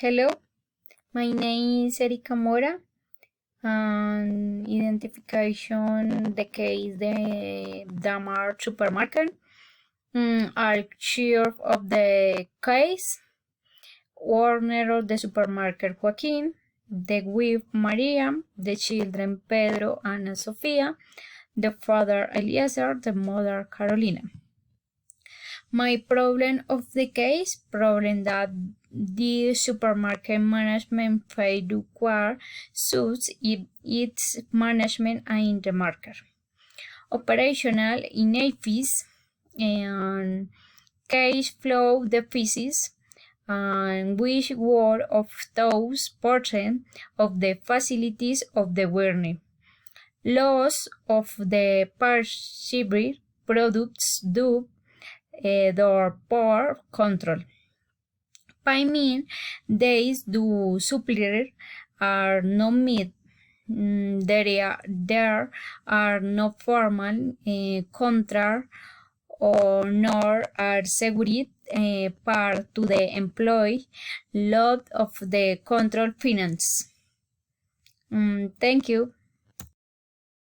Hello, my name is Erika Mora, and identification the case the Damar supermarket. Are sheriff of the case, owner of the supermarket Joaquin, the wife Maria, the children Pedro and Sofia, the father Eliezer, the mother Carolina. My problem of the case, problem that the supermarket management failed to acquire suits its management in the market. Operational inefficiencies and cash flow deficits, and which were of those portions of the facilities of the warehouse. Loss of the perceived products due their poor control. Payment days do supplier are not met. There are no formal contract or nor are secured part to the employee load of the control finance. Thank you.